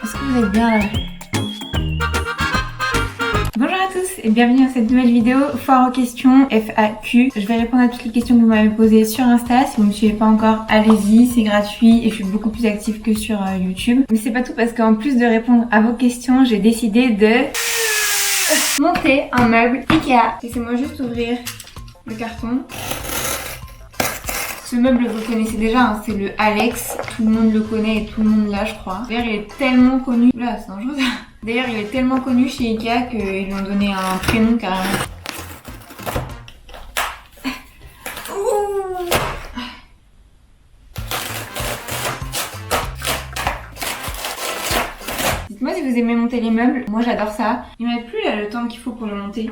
Est-ce que vous êtes bien là? Bonjour à tous et bienvenue dans cette nouvelle vidéo foire aux questions FAQ. Je vais répondre à toutes les questions que vous m'avez posées sur Insta. Si vous ne me suivez pas encore, allez-y, c'est gratuit et je suis beaucoup plus active que sur YouTube. Mais c'est pas tout parce qu'en plus de répondre à vos questions, j'ai décidé de monter un meuble Ikea. Laissez-moi juste ouvrir le carton. Ce meuble, vous le connaissez déjà, hein, c'est le Alex. Tout le monde le connaît et tout le monde l'a, je crois. D'ailleurs, il est tellement connu. Là, c'est dangereux. D'ailleurs, il est tellement connu chez Ikea qu'ils lui ont donné un prénom carrément. Dites-moi si vous aimez monter les meubles. Moi, j'adore ça. Il ne met plus là le temps qu'il faut pour le monter.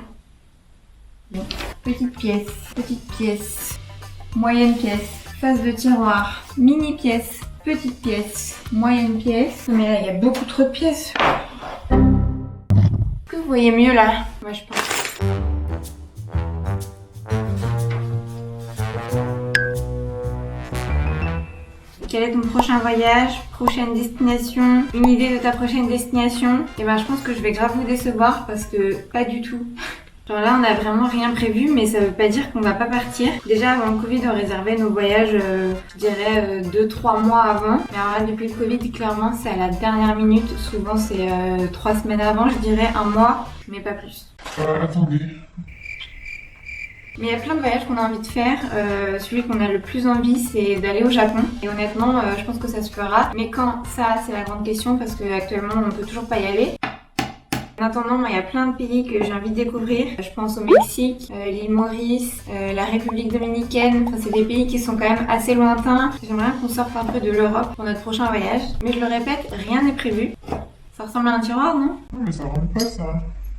Bon. Petite pièce, moyenne pièce, face de tiroir, mini pièce, petite pièce, moyenne pièce. Mais là, il y a beaucoup trop de pièces. Est-ce que vous voyez mieux là? Moi, je pense. Quel est ton prochain voyage? Prochaine destination? Une idée de ta prochaine destination? Et ben, je pense que je vais grave vous décevoir parce que pas du tout. Genre là, on n'a vraiment rien prévu, mais ça veut pas dire qu'on va pas partir. Déjà, avant le Covid, on réservait nos voyages, je dirais 2-3 mois avant. Mais alors là, depuis le Covid, clairement, c'est à la dernière minute. Souvent, c'est 3 semaines avant, je dirais 1 mois, mais pas plus. Attendez. Mais il y a plein de voyages qu'on a envie de faire. Celui qu'on a le plus envie, c'est d'aller au Japon. Et honnêtement, je pense que ça se fera. Mais quand? Ça, c'est la grande question, parce qu'actuellement, on peut toujours pas y aller. En attendant, il y a plein de pays que j'ai envie de découvrir. Je pense au Mexique, l'île Maurice, la République dominicaine. Enfin, c'est des pays qui sont quand même assez lointains. J'aimerais qu'on sorte un peu de l'Europe pour notre prochain voyage. Mais je le répète, rien n'est prévu. Ça ressemble à un tiroir, non? Non, mais ça rentre pas ça.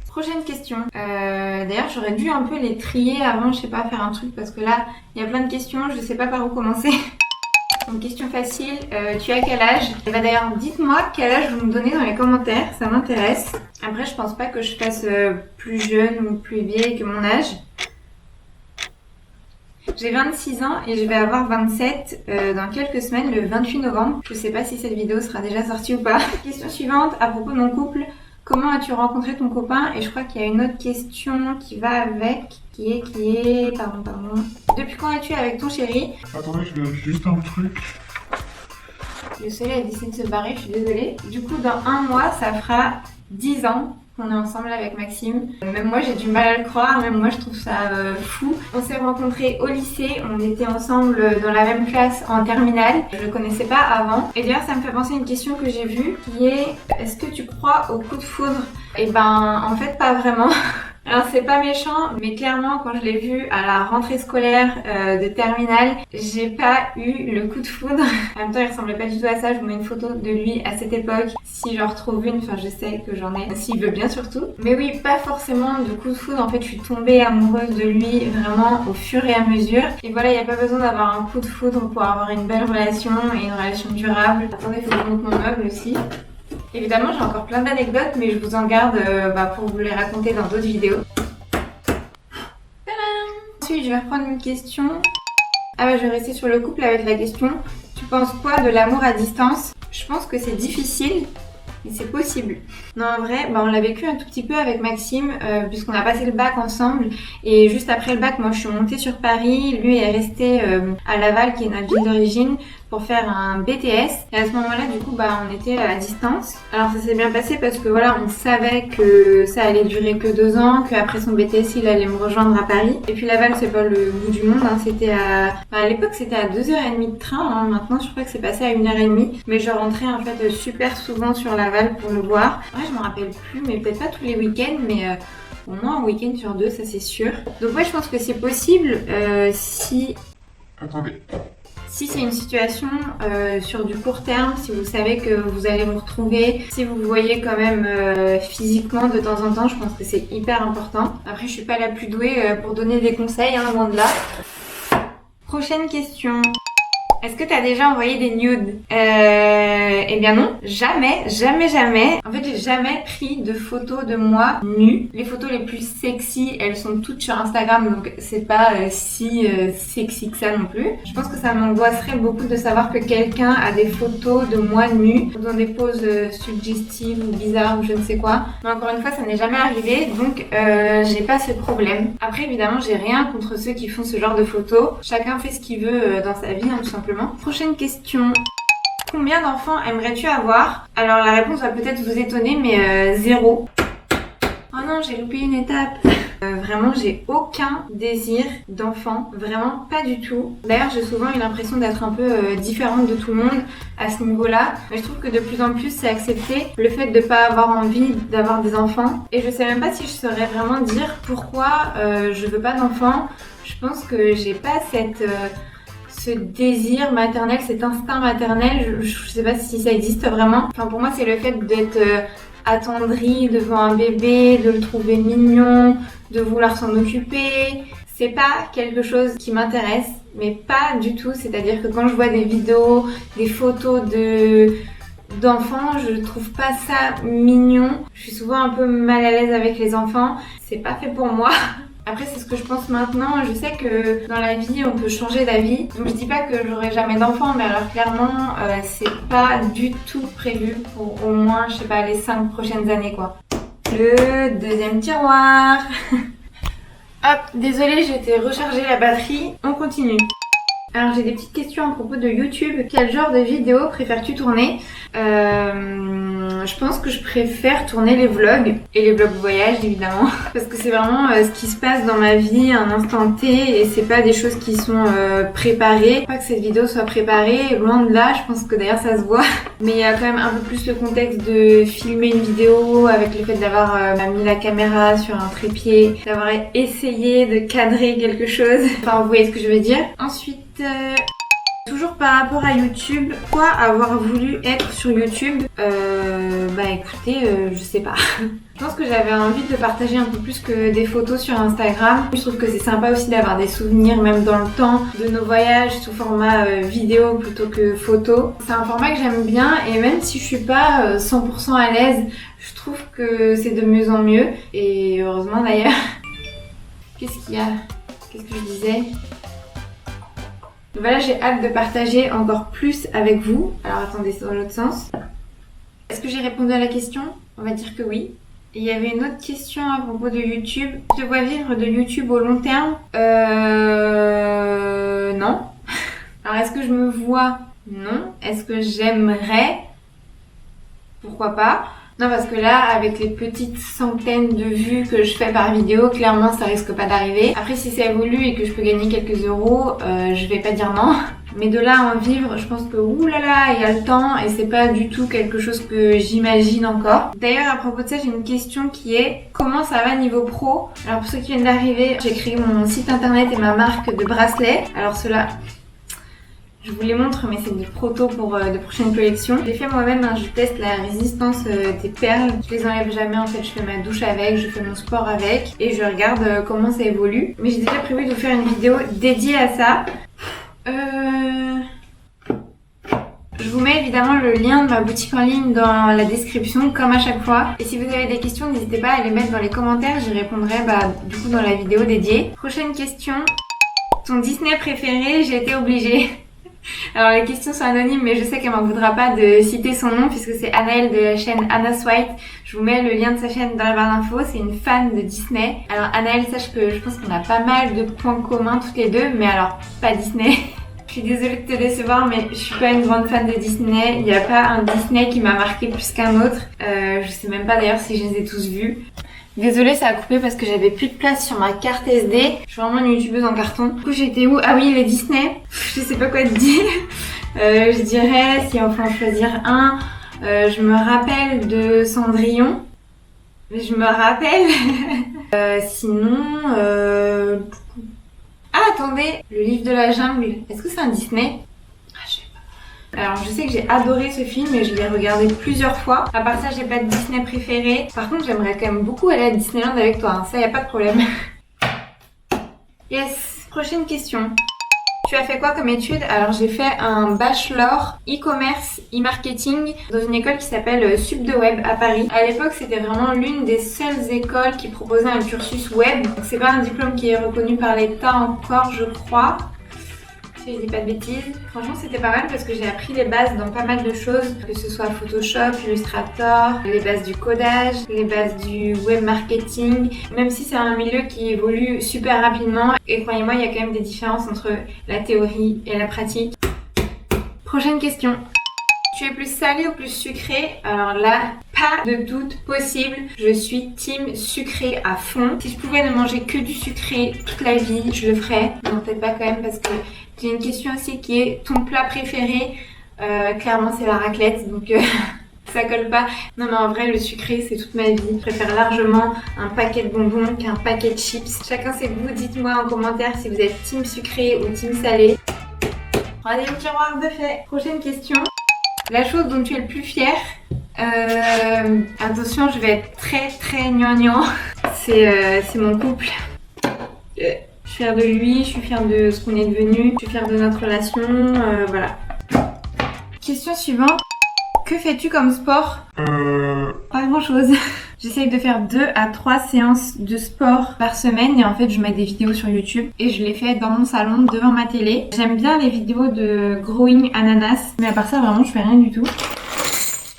Prochaine question. D'ailleurs, j'aurais dû un peu les trier avant, je sais pas, faire un truc parce que là, il y a plein de questions, je sais pas par où commencer. Une question facile, tu as quel âge? Et bah d'ailleurs, dites-moi quel âge vous me donnez dans les commentaires, ça m'intéresse. Après, je pense pas que je fasse plus jeune ou plus vieille que mon âge. J'ai 26 ans et je vais avoir 27 dans quelques semaines, le 28 novembre. Je sais pas si cette vidéo sera déjà sortie ou pas. Question suivante, à propos de mon couple. Comment as-tu rencontré ton copain? Et je crois qu'il y a une autre question qui va avec, qui est... Pardon. Depuis quand es-tu avec ton chéri? Attendez, je vérifie juste un truc. Le soleil a décidé de se barrer, je suis désolée. Du coup, dans 1 mois, ça fera 10 ans qu'on est ensemble avec Maxime. Même moi, j'ai du mal à le croire, même moi, je trouve ça fou. On s'est rencontrés au lycée, on était ensemble dans la même classe en terminale. Je le connaissais pas avant. Et d'ailleurs, ça me fait penser à une question que j'ai vue, qui est est-ce que tu crois au coup de foudre? Et ben, en fait, pas vraiment. Alors c'est pas méchant, mais clairement quand je l'ai vu à la rentrée scolaire de terminale, j'ai pas eu le coup de foudre. En même temps il ressemblait pas du tout à ça, je vous mets une photo de lui à cette époque. Si j'en retrouve une, enfin je sais que j'en ai, s'il veut bien surtout. Mais oui, pas forcément de coup de foudre, en fait je suis tombée amoureuse de lui vraiment au fur et à mesure. Et voilà, il n'y a pas besoin d'avoir un coup de foudre pour avoir une belle relation et une relation durable. Attendez, faut que je monte mon meuble aussi. Évidemment, j'ai encore plein d'anecdotes, mais je vous en garde pour vous les raconter dans d'autres vidéos. Tadam! Ensuite, je vais reprendre une question. Ah bah, je vais rester sur le couple avec la question. Tu penses quoi de l'amour à distance? Je pense que c'est difficile, mais c'est possible. Non, en vrai, on l'a vécu un tout petit peu avec Maxime, puisqu'on a passé le bac ensemble. Et juste après le bac, moi, je suis montée sur Paris. Lui est resté à Laval, qui est notre ville d'origine, pour faire un BTS. Et à ce moment-là, du coup, on était à distance. Alors, ça s'est bien passé parce que voilà, on savait que ça allait durer que 2 ans, qu'après son BTS, il allait me rejoindre à Paris. Et puis Laval, c'est pas le bout du monde, hein. C'était à l'époque, c'était à 2h30 de train, hein. Maintenant, je crois que c'est passé à 1h30. Mais je rentrais, en fait, super souvent sur Laval pour le voir. Ouais, je me rappelle plus, mais peut-être pas tous les week-ends, mais au moins un week-end sur 2, ça c'est sûr. Donc ouais, je pense que c'est possible si... Attendez. Si c'est une situation sur du court terme, si vous savez que vous allez vous retrouver, si vous vous voyez quand même physiquement de temps en temps, je pense que c'est hyper important. Après, je suis pas la plus douée pour donner des conseils, hein, loin de là. Prochaine question. Est-ce que t'as déjà envoyé des nudes? Eh bien non, jamais, jamais, jamais. En fait, j'ai jamais pris de photos de moi nue. Les photos les plus sexy, elles sont toutes sur Instagram, donc c'est pas si sexy que ça non plus. Je pense que ça m'angoisserait beaucoup de savoir que quelqu'un a des photos de moi nue dans des poses suggestives ou bizarres ou je ne sais quoi. Mais encore une fois, ça n'est jamais arrivé, donc j'ai pas ce problème. Après, évidemment, j'ai rien contre ceux qui font ce genre de photos. Chacun fait ce qu'il veut dans sa vie, hein, tout simplement. Prochaine question. Combien d'enfants aimerais-tu avoir? Alors la réponse va peut-être vous étonner, mais 0. Oh non, j'ai loupé une étape. Vraiment, j'ai aucun désir d'enfant, vraiment pas du tout. D'ailleurs, j'ai souvent eu l'impression d'être un peu différente de tout le monde à ce niveau-là. Mais je trouve que de plus en plus, c'est accepté le fait de pas avoir envie d'avoir des enfants. Et je sais même pas si je saurais vraiment dire pourquoi je veux pas d'enfants. Je pense que j'ai pas ce désir maternel, cet instinct maternel, je sais pas si ça existe vraiment. Enfin, pour moi, c'est le fait d'être attendri devant un bébé, de le trouver mignon, de vouloir s'en occuper. C'est pas quelque chose qui m'intéresse, mais pas du tout. C'est-à-dire que quand je vois des vidéos, des photos d'enfants, je trouve pas ça mignon. Je suis souvent un peu mal à l'aise avec les enfants. C'est pas fait pour moi. Après, c'est ce que je pense maintenant. Je sais que dans la vie, on peut changer d'avis. Donc, je dis pas que j'aurai jamais d'enfants, mais alors clairement, c'est pas du tout prévu pour au moins, je sais pas, les 5 prochaines années, quoi. Le deuxième tiroir. Hop, désolée, j'ai été recharger la batterie. On continue. Alors, j'ai des petites questions à propos de YouTube. Quel genre de vidéo préfères-tu tourner? Je pense que je préfère tourner les vlogs et les vlogs voyage évidemment parce que c'est vraiment ce qui se passe dans ma vie à un instant T et c'est pas des choses qui sont préparées. Pas que cette vidéo soit préparée, loin de là, je pense que d'ailleurs ça se voit, mais il y a quand même un peu plus le contexte de filmer une vidéo avec le fait d'avoir mis la caméra sur un trépied, d'avoir essayé de cadrer quelque chose. Enfin, vous voyez ce que je veux dire. Ensuite, toujours par rapport à YouTube, pourquoi avoir voulu être sur YouTube? Bah écoutez, je sais pas. Je pense que j'avais envie de partager un peu plus que des photos sur Instagram. Je trouve que c'est sympa aussi d'avoir des souvenirs, même dans le temps, de nos voyages sous format vidéo plutôt que photo. C'est un format que j'aime bien et même si je suis pas 100% à l'aise, je trouve que c'est de mieux en mieux. Et heureusement d'ailleurs. Qu'est-ce qu'il y a? Qu'est-ce que je disais? Voilà, j'ai hâte de partager encore plus avec vous. Alors attendez, c'est dans l'autre sens. Est-ce que j'ai répondu à la question? On va dire que oui. Et il y avait une autre question à propos de YouTube. Tu te vois vivre de YouTube au long terme? Non. Alors est-ce que je me vois? Non. Est-ce que j'aimerais? Pourquoi pas? Non, parce que là, avec les petites centaines de vues que je fais par vidéo, clairement, ça risque pas d'arriver. Après, si ça évolue et que je peux gagner quelques euros, je vais pas dire non. Mais de là à en vivre, je pense que oulala, il y a le temps et c'est pas du tout quelque chose que j'imagine encore. D'ailleurs, à propos de ça, j'ai une question qui est comment ça va niveau pro? Alors pour ceux qui viennent d'arriver, j'ai créé mon site internet et ma marque de bracelets. Alors cela, je vous les montre, mais c'est des protos pour de prochaines collections. Je l'ai fait moi-même, hein, je teste la résistance des perles. Je les enlève jamais, en fait, je fais ma douche avec, je fais mon sport avec et je regarde comment ça évolue. Mais j'ai déjà prévu de vous faire une vidéo dédiée à ça. Je vous mets évidemment le lien de ma boutique en ligne dans la description, comme à chaque fois. Et si vous avez des questions, n'hésitez pas à les mettre dans les commentaires, j'y répondrai du coup dans la vidéo dédiée. Prochaine question. Ton Disney préféré? J'ai été obligée. Alors les questions sont anonymes, mais je sais qu'elle m'en voudra pas de citer son nom puisque c'est Anaëlle de la chaîne Anna's White. Je vous mets le lien de sa chaîne dans la barre d'infos. C'est une fan de Disney. Alors Anaëlle, sache que je pense qu'on a pas mal de points communs toutes les deux, mais alors pas Disney. Je suis désolée de te décevoir, mais je suis pas une grande fan de Disney. Il n'y a pas un Disney qui m'a marqué plus qu'un autre. Je sais même pas d'ailleurs si je les ai tous vus. Désolée, ça a coupé parce que j'avais plus de place sur ma carte SD. Je suis vraiment une youtubeuse en carton. Du coup, j'étais où? Ah oui, les Disney. Je sais pas quoi te dire. Je dirais, si on faut en choisir un, je me rappelle de Cendrillon. Je me rappelle. Sinon, ah, attendez, le livre de la jungle. Est-ce que c'est un Disney? Alors je sais que j'ai adoré ce film et je l'ai regardé plusieurs fois. À part ça, j'ai pas de Disney préféré. Par contre, j'aimerais quand même beaucoup aller à Disneyland avec toi, hein. Ça y a pas de problème. Yes, prochaine question. Tu as fait quoi comme étude? Alors j'ai fait un bachelor e-commerce, e-marketing dans une école qui s'appelle Sup de Web à Paris. À l'époque, c'était vraiment l'une des seules écoles qui proposait un cursus web. Donc c'est pas un diplôme qui est reconnu par l'État encore, je crois. Si je dis pas de bêtises. Franchement, c'était pas mal parce que j'ai appris les bases dans pas mal de choses, que ce soit Photoshop, Illustrator, les bases du codage, les bases du web marketing, même si c'est un milieu qui évolue super rapidement. Et croyez-moi, il y a quand même des différences entre la théorie et la pratique. Prochaine question. Tu es plus salé ou plus sucré? Alors là, pas de doute possible, je suis team sucré à fond. Si je pouvais ne manger que du sucré toute la vie, je le ferais. Non, peut-être pas quand même parce que j'ai une question aussi qui est ton plat préféré. Clairement, c'est la raclette, donc ça colle pas. Non mais en vrai, le sucré, c'est toute ma vie. Je préfère largement un paquet de bonbons qu'un paquet de chips. Chacun ses goûts, dites-moi en commentaire si vous êtes team sucré ou team salé. Troisième tiroir de fait. Prochaine question. La chose dont tu es le plus fier, attention, je vais être très gnangnan, c'est mon couple. Je suis fière de lui, je suis fière de ce qu'on est devenu, je suis fière de notre relation, voilà. Question suivante. Que fais-tu comme sport? Pas grand chose. J'essaye de faire 2 à 3 séances de sport par semaine et en fait je mets des vidéos sur YouTube et je les fais dans mon salon devant ma télé. J'aime bien les vidéos de Growing Ananas, mais à part ça vraiment je fais rien du tout.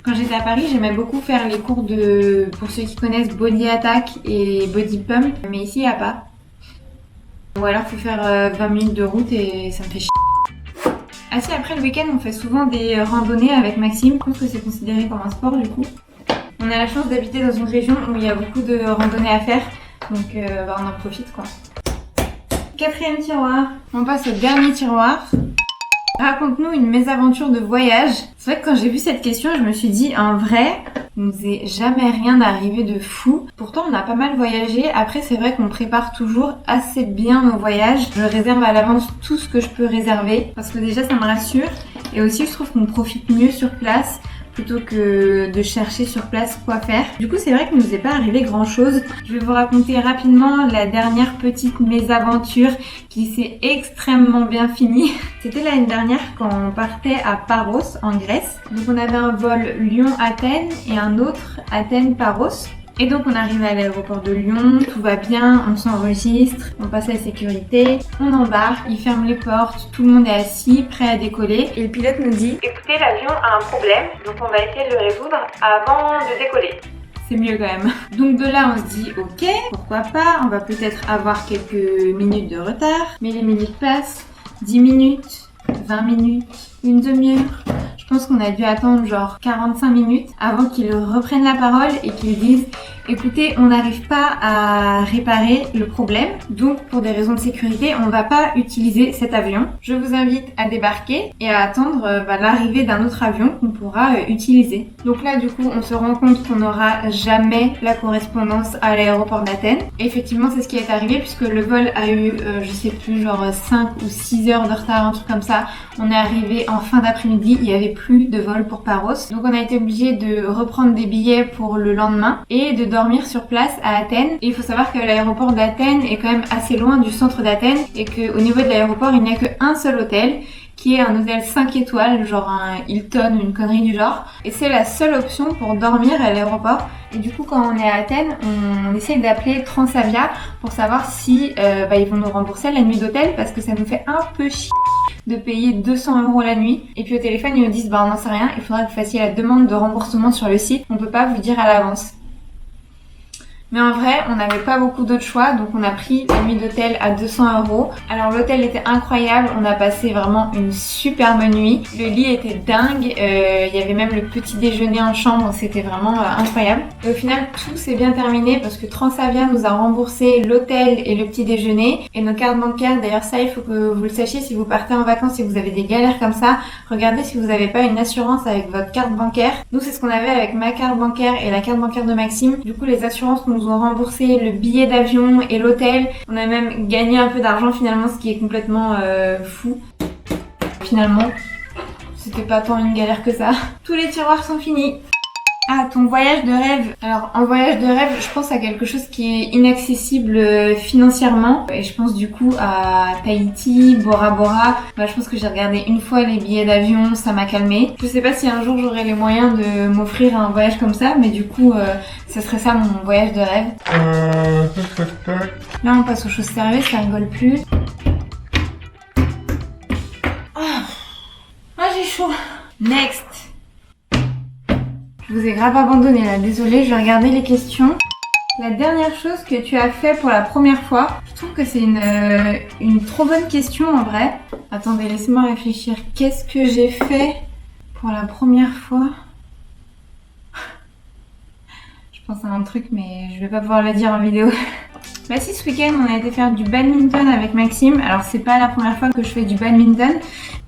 Quand j'étais à Paris, j'aimais beaucoup faire les cours de, pour ceux qui connaissent, Body Attack et Body Pump, mais ici il n'y a pas. Ou alors faut faire 20 minutes de route et ça me fait chier. Ah si, après le week-end on fait souvent des randonnées avec Maxime, je pense que c'est considéré comme un sport du coup. On a la chance d'habiter dans une région où il y a beaucoup de randonnées à faire, donc on en profite quoi. Quatrième tiroir. On passe au dernier tiroir. Raconte-nous une mésaventure de voyage. C'est vrai que quand j'ai vu cette question, je me suis dit, en vrai, il nous est jamais rien arrivé de fou. Pourtant, on a pas mal voyagé. Après, c'est vrai qu'on prépare toujours assez bien nos voyages. Je réserve à l'avance tout ce que je peux réserver parce que déjà, ça me rassure. Et aussi, je trouve qu'on profite mieux sur place plutôt que de chercher sur place quoi faire. Du coup, c'est vrai qu'il ne nous est pas arrivé grand chose. Je vais vous raconter rapidement la dernière petite mésaventure qui s'est extrêmement bien finie. C'était l'année dernière quand on partait à Paros en Grèce. Donc on avait un vol Lyon-Athènes et un autre Athènes-Paros. Et donc on arrive à l'aéroport de Lyon, tout va bien, on s'enregistre, on passe la sécurité, on embarque, il ferme les portes, tout le monde est assis, prêt à décoller. Et le pilote nous dit « Écoutez, l'avion a un problème, donc on va essayer de le résoudre avant de décoller. » C'est mieux quand même. Donc de là on se dit ok, pourquoi pas, on va peut-être avoir quelques minutes de retard. Mais les minutes passent, 10 minutes, 20 minutes, une demi-heure. Je pense qu'on a dû attendre genre 45 minutes avant qu'ils reprennent la parole et qu'ils disent écoutez, on n'arrive pas à réparer le problème, donc pour des raisons de sécurité, on ne va pas utiliser cet avion. Je vous invite à débarquer et à attendre l'arrivée d'un autre avion qu'on pourra utiliser. Donc là, du coup, on se rend compte qu'on n'aura jamais la correspondance à l'aéroport d'Athènes. Et effectivement, c'est ce qui est arrivé puisque le vol a eu, je sais plus, genre 5 ou 6 heures de retard, un truc comme ça. On est arrivé en fin d'après-midi, il n'y avait plus de vol pour Paros. Donc on a été obligé de reprendre des billets pour le lendemain et de dormir sur place à Athènes. Et il faut savoir que l'aéroport d'Athènes est quand même assez loin du centre d'Athènes et qu'au niveau de l'aéroport, il n'y a qu'un seul hôtel qui est un hôtel 5 étoiles, genre un Hilton ou une connerie du genre. Et c'est la seule option pour dormir à l'aéroport. Et du coup, quand on est à Athènes, on essaye d'appeler Transavia pour savoir si ils vont nous rembourser la nuit d'hôtel parce que ça nous fait un peu chier de payer 200 € la nuit. Et puis au téléphone, ils nous disent on n'en sait rien, il faudra que vous fassiez la demande de remboursement sur le site. On peut pas vous dire à l'avance. Mais en vrai, on n'avait pas beaucoup d'autres choix, donc on a pris la nuit d'hôtel à 200 €. Alors l'hôtel était incroyable, on a passé vraiment une superbe nuit. Le lit était dingue, il y avait même le petit déjeuner en chambre, c'était vraiment incroyable. Et au final, tout s'est bien terminé parce que Transavia nous a remboursé l'hôtel et le petit déjeuner. Et nos cartes bancaires, d'ailleurs ça, il faut que vous le sachiez, si vous partez en vacances et que vous avez des galères comme ça, regardez si vous n'avez pas une assurance avec votre carte bancaire. Nous, c'est ce qu'on avait avec ma carte bancaire et la carte bancaire de Maxime. Du coup, les assurances nous ont remboursé le billet d'avion et l'hôtel. On a même gagné un peu d'argent finalement, ce qui est complètement fou. Finalement, c'était pas tant une galère que ça. Tous les tiroirs sont finis. Ah, ton voyage de rêve. Alors, en voyage de rêve, je pense à quelque chose qui est inaccessible financièrement. Et je pense du coup à Tahiti, Bora Bora. Bah, je pense que j'ai regardé une fois les billets d'avion, ça m'a calmée. Je sais pas si un jour j'aurai les moyens de m'offrir un voyage comme ça, mais du coup, ça serait ça mon voyage de rêve. Tac. Là, on passe aux choses sérieuses, ça rigole plus. Ah, j'ai chaud. Next. Je vous ai grave abandonné là, désolée, je vais regarder les questions. La dernière chose que tu as fait pour la première fois, je trouve que c'est une trop bonne question en vrai. Attendez, laissez-moi réfléchir. Qu'est-ce que j'ai fait pour la première fois? Je pense à un truc mais je vais pas pouvoir le dire en vidéo. Bah si, ce week-end on a été faire du badminton avec Maxime. Alors c'est pas la première fois que je fais du badminton,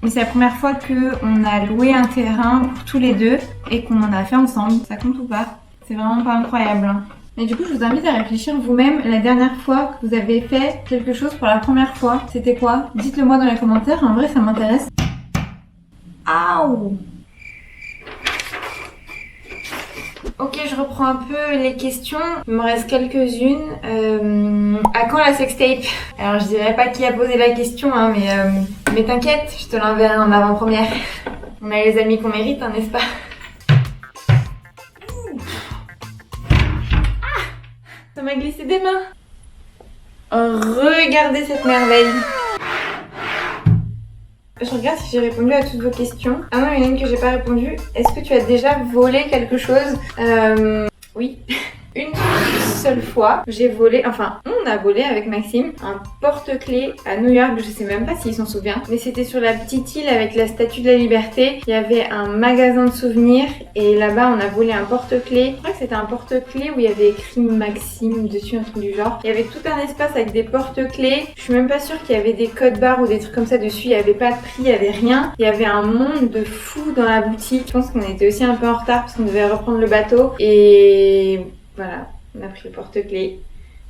mais c'est la première fois qu'on a loué un terrain pour tous les deux et qu'on en a fait ensemble. Ça compte ou pas? C'est vraiment pas incroyable. Hein. Et du coup je vous invite à réfléchir vous-même la dernière fois que vous avez fait quelque chose pour la première fois. C'était quoi? Dites-le moi dans les commentaires, en vrai ça m'intéresse. Aouh! Ok, je reprends un peu les questions. Il me reste quelques-unes. À quand la sextape? Alors je dirais pas qui a posé la question, hein, mais t'inquiète, je te l'enverrai en avant-première. On a les amis qu'on mérite, hein, n'est-ce pas? Ah, ça m'a glissé des mains. Regardez cette merveille. Je regarde si j'ai répondu à toutes vos questions. Ah non, il y en a une que j'ai pas répondu. Est-ce que tu as déjà volé quelque chose? Oui. Une seule fois, j'ai volé, enfin, on a volé avec Maxime un porte-clés à New York. Je sais même pas s'il s'en souvient, mais c'était sur la petite île avec la Statue de la Liberté. Il y avait un magasin de souvenirs et là-bas, on a volé un porte-clés. Je crois que c'était un porte-clés où il y avait écrit Maxime dessus, un truc du genre. Il y avait tout un espace avec des porte-clés. Je suis même pas sûre qu'il y avait des codes barres ou des trucs comme ça dessus. Il y avait pas de prix, il y avait rien. Il y avait un monde de fou dans la boutique. Je pense qu'on était aussi un peu en retard parce qu'on devait reprendre le bateau et voilà, on a pris le porte-clés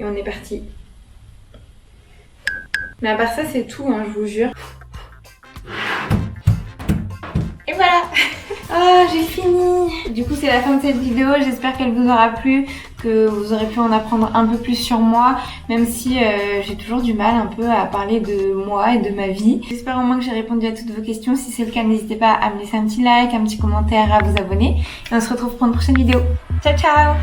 et on est parti. Mais à part ça, c'est tout, hein, je vous jure. Et voilà. Ah, j'ai fini. Du coup, c'est la fin de cette vidéo. J'espère qu'elle vous aura plu, que vous aurez pu en apprendre un peu plus sur moi, même si j'ai toujours du mal un peu à parler de moi et de ma vie. J'espère au moins que j'ai répondu à toutes vos questions. Si c'est le cas, n'hésitez pas à me laisser un petit like, un petit commentaire, à vous abonner. Et on se retrouve pour une prochaine vidéo. Ciao, ciao!